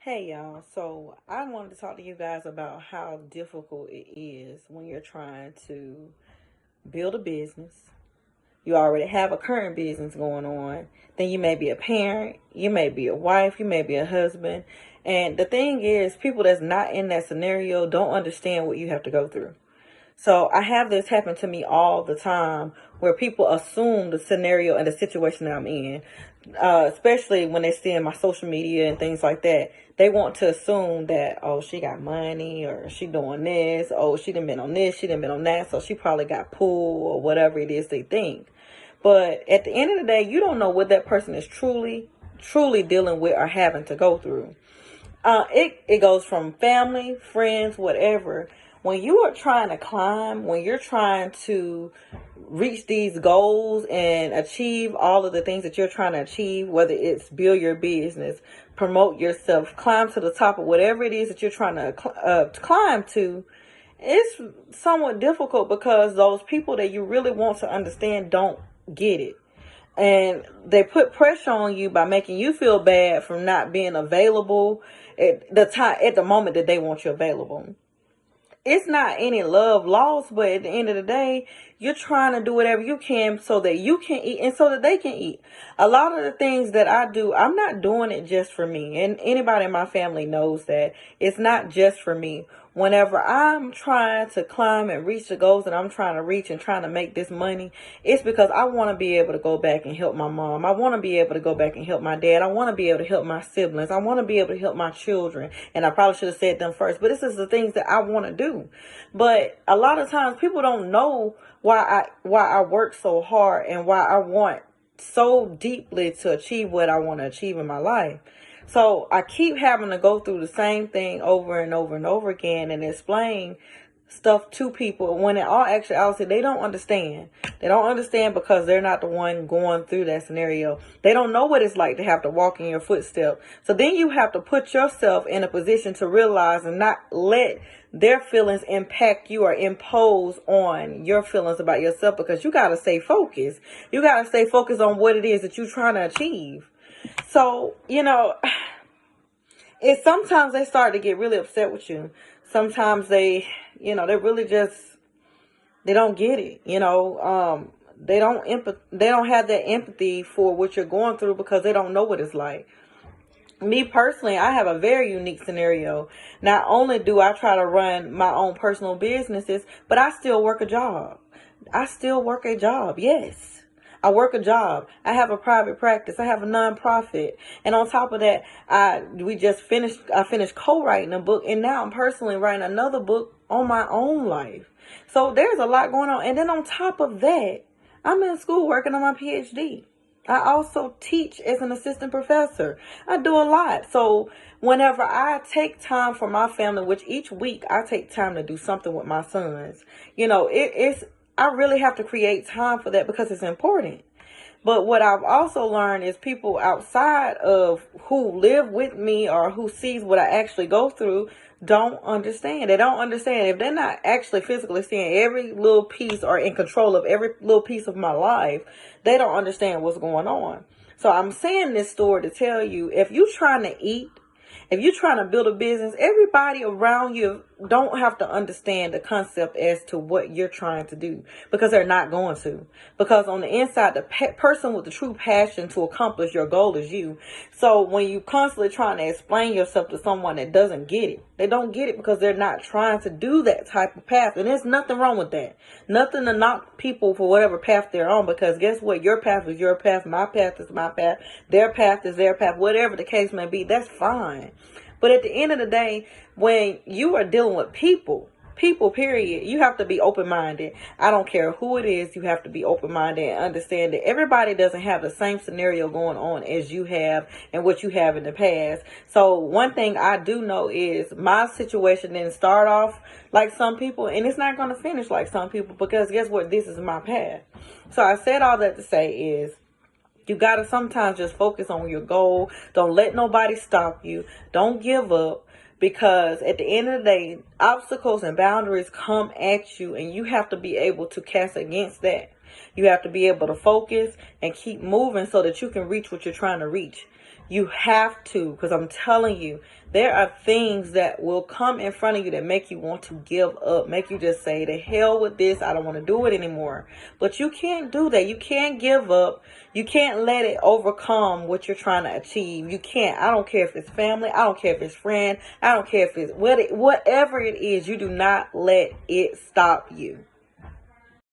Hey y'all, so I wanted to talk to you guys about how difficult it is when you're trying to build a business. You already have a current business going on. Then you may be a parent, you may be a wife, you may be a husband. And the thing is, people that's not in that scenario don't understand what you have to go through. So I have this happen to me all the time where people assume the scenario and the situation that I'm in, especially when they see in my social media and things like that. They want to assume that, oh, she got money or she doing this. Oh, she done been on this. She done been on that. So she probably got pulled or whatever it is they think. But at the end of the day, you don't know what that person is truly dealing with or having to go through. It goes from family, friends, whatever. When you are trying to climb, when you're trying to reach these goals and achieve all of the things that you're trying to achieve, whether it's build your business, promote yourself, climb to the top of whatever it is that you're trying to climb to, it's somewhat difficult because those people that you really want to understand don't get it. And they put pressure on you by making you feel bad for not being available at the moment that they want you available. It's not any love lost, but at the end of the day, you're trying to do whatever you can so that you can eat and so that they can eat. A lot of the things that I do, I'm not doing it just for me. And anybody in my family knows that it's not just for me. Whenever I'm trying to climb and reach the goals that I'm trying to reach and trying to make this money, it's because I want to be able to go back and help my mom. I want to be able to go back and help my dad. I want to be able to help my siblings. I want to be able to help my children. And I probably should have said them first, but this is the things that I want to do. But a lot of times people don't know why I work so hard and why I want so deeply to achieve what I want to achieve in my life. So I keep having to go through the same thing over and over and over again and explain stuff to people when in all actuality they don't understand. They don't understand because they're not the one going through that scenario. They don't know what it's like to have to walk in your footsteps. So then you have to put yourself in a position to realize and not let their feelings impact you or impose on your feelings about yourself, because you got to stay focused. You got to stay focused on what it is that you're trying to achieve. So, sometimes they start to get really upset with you. Sometimes they really just, they don't get it. They don't have that empathy for what you're going through because they don't know what it's like. Me personally, I have a very unique scenario. Not only do I try to run my own personal businesses, but I still work a job. Yes. I work a job. I have a private practice. I have a nonprofit. And on top of that, I finished co-writing a book, and now I'm personally writing another book on my own life. So there's a lot going on. And then on top of that, I'm in school working on my PhD. I also teach as an assistant professor. I do a lot. So whenever I take time for my family, which each week I take time to do something with my sons, I really have to create time for that because it's important. But what I've also learned is people outside of who live with me or who sees what I actually go through don't understand. They don't understand. If they're not actually physically seeing every little piece or in control of every little piece of my life, they don't understand what's going on. So I'm saying this story to tell you, if you're trying to eat, if you're trying to build a business, everybody around you don't have to understand the concept as to what you're trying to do, because they're not going to. Because on the inside, the person with the true passion to accomplish your goal is you. So when you constantly trying to explain yourself to someone that doesn't get it, they don't get it because they're not trying to do that type of path. And there's nothing wrong with that. Nothing to knock people for whatever path they're on, because guess what? Your path is your path. My path is my path. Their path is their path. Whatever the case may be, that's fine. But at the end of the day, when you are dealing with people, period, you have to be open-minded. I don't care who it is. You have to be open-minded and understand that everybody doesn't have the same scenario going on as you have and what you have in the past. So one thing I do know is my situation didn't start off like some people, and it's not going to finish like some people, because guess what? This is my path. So I said all that to say is, you got to sometimes just focus on your goal. Don't let nobody stop you. Don't give up, because at the end of the day, obstacles and boundaries come at you, and you have to be able to cast against that. You have to be able to focus and keep moving so that you can reach what you're trying to reach. You have to, because I'm telling you, there are things that will come in front of you that make you want to give up, make you just say, the hell with this, I don't want to do it anymore. But you can't do that. You can't give up. You can't let it overcome what you're trying to achieve. You can't. I don't care if it's family. I don't care if it's friend. I don't care if it's whatever it is. You do not let it stop you.